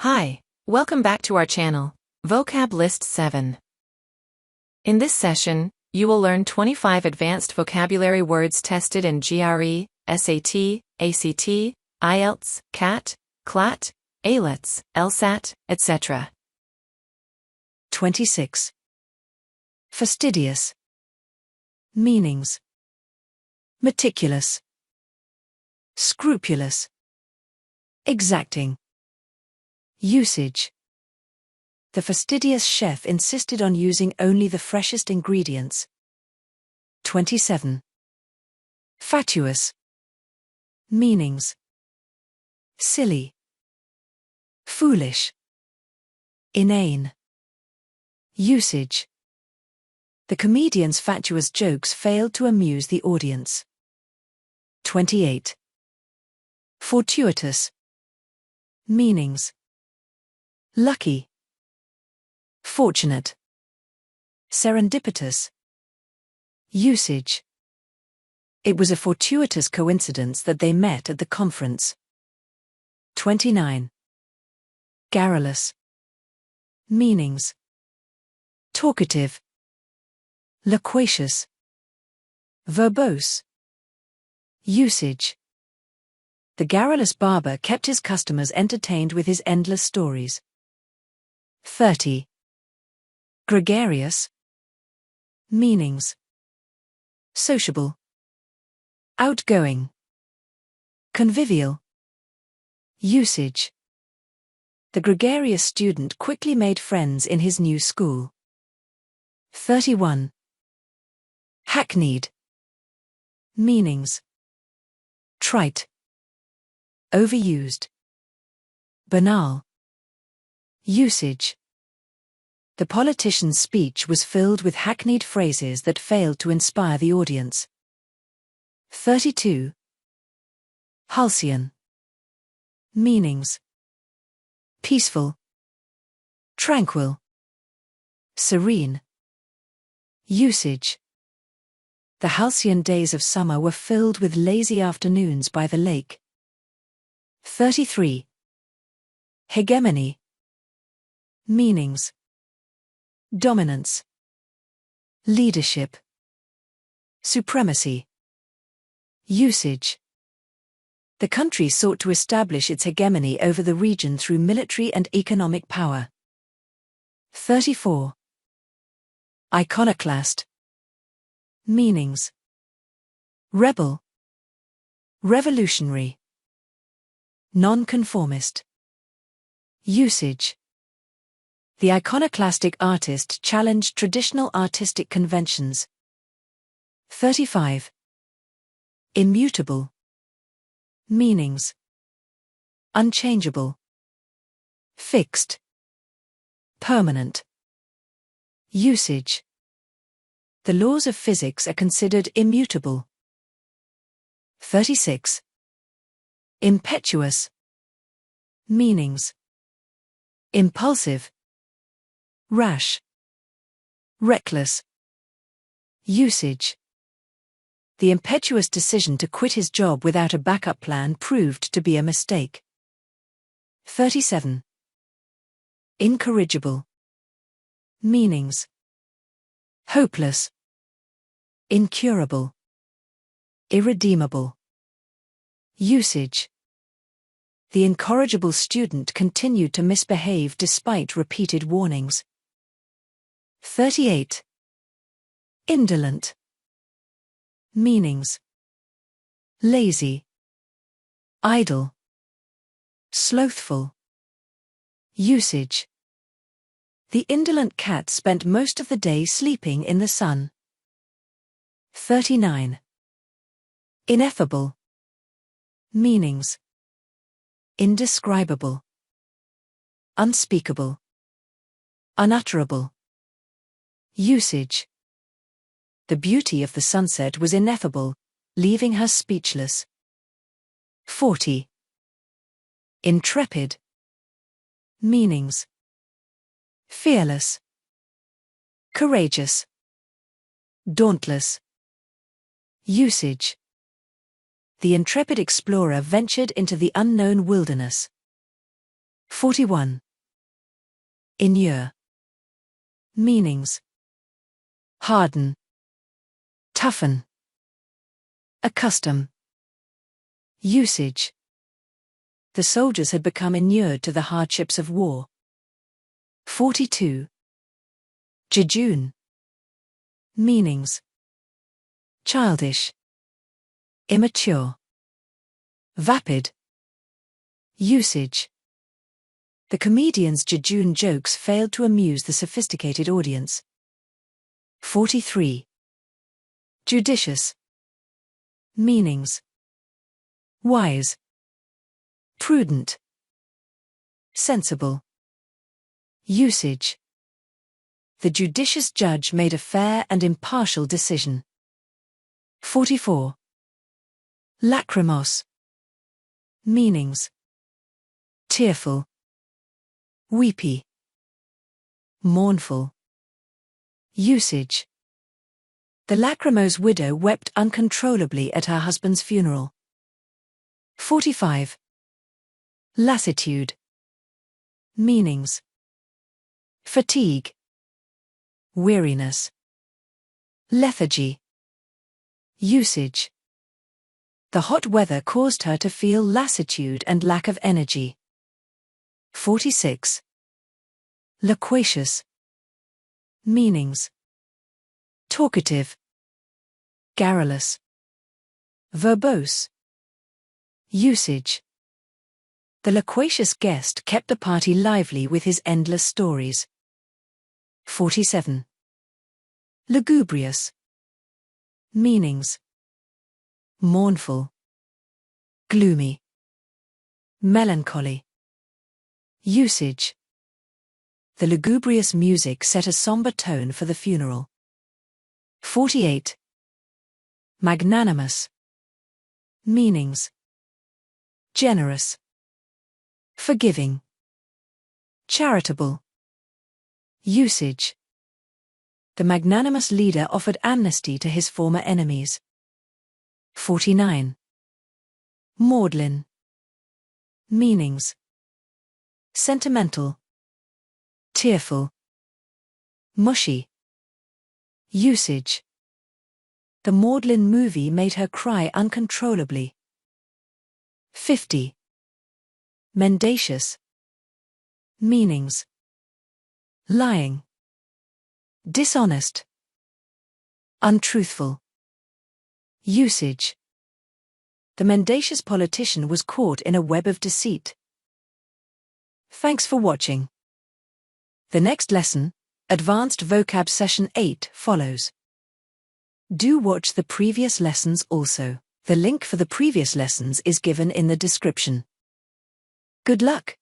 Hi, welcome back to our channel, Vocab List 7. In this session, you will learn 25 advanced vocabulary words tested in GRE, SAT, ACT, IELTS, CAT, CLAT, AILETS, LSAT, etc. 26. Fastidious. Meanings: meticulous, scrupulous, exacting. Usage: the fastidious chef insisted on using only the freshest ingredients. 27. Fatuous. Meanings: silly, foolish, inane. Usage: the comedian's fatuous jokes failed to amuse the audience. 28. Fortuitous. Meanings: lucky, fortunate, serendipitous. Usage: it was a fortuitous coincidence that they met at the conference. 29. Garrulous. Meanings: talkative, loquacious, verbose. Usage: the garrulous barber kept his customers entertained with his endless stories. 30. Gregarious. Meanings: sociable, outgoing, convivial. Usage: the gregarious student quickly made friends in his new school. 31. Hackneyed. Meanings: trite, overused, banal. Usage: the politician's speech was filled with hackneyed phrases that failed to inspire the audience. 32. Halcyon. Meanings: peaceful, tranquil, serene. Usage: the halcyon days of summer were filled with lazy afternoons by the lake. 33. Hegemony. Meanings: dominance, leadership, supremacy. Usage: the country sought to establish its hegemony over the region through military and economic power. 34. Iconoclast. Meanings: rebel, revolutionary, nonconformist. Usage: the iconoclastic artist challenged traditional artistic conventions. 35. Immutable. Meanings: unchangeable, fixed, permanent. Usage: the laws of physics are considered immutable. 36. Impetuous. Meanings: impulsive, rash, reckless. Usage: the impetuous decision to quit his job without a backup plan proved to be a mistake. 37. Incorrigible. Meanings: hopeless, incurable, irredeemable. Usage: the incorrigible student continued to misbehave despite repeated warnings. 38. Indolent. Meanings: lazy, idle, slothful. Usage: the indolent cat spent most of the day sleeping in the sun. 39. Ineffable. Meanings: indescribable, unspeakable, unutterable. Usage: the beauty of the sunset was ineffable, leaving her speechless. 40. Intrepid. Meanings: fearless, courageous, dauntless. Usage: the intrepid explorer ventured into the unknown wilderness. 41. Inure. Meanings: harden, toughen, accustom. Usage: the soldiers had become inured to the hardships of war. 42. Jejune. Meanings: childish, immature, vapid. Usage: the comedian's jejune jokes failed to amuse the sophisticated audience. 43. Judicious. Meanings: wise, prudent, sensible. Usage: the judicious judge made a fair and impartial decision. 44. Lachrymose. Meanings: tearful, weepy, mournful. Usage: the lachrymose widow wept uncontrollably at her husband's funeral. 45. Lassitude. Meanings: fatigue, weariness, lethargy. Usage: the hot weather caused her to feel lassitude and lack of energy. 46. Loquacious. Meanings: talkative, garrulous, verbose. Usage: the loquacious guest kept the party lively with his endless stories. 47. Lugubrious. Meanings: mournful, gloomy, melancholy. Usage: the lugubrious music set a somber tone for the funeral. 48. Magnanimous. Meanings: generous, forgiving, charitable. Usage: the magnanimous leader offered amnesty to his former enemies. 49. Maudlin. Meanings: sentimental, tearful, mushy. Usage: the Maudlin movie made her cry uncontrollably. 50. Mendacious. Meanings: lying, dishonest, untruthful. Usage: the mendacious politician was caught in a web of deceit. Thanks for watching. The next lesson, Advanced Vocab Session 8, follows. Do watch the previous lessons also. The link for the previous lessons is given in the description. Good luck!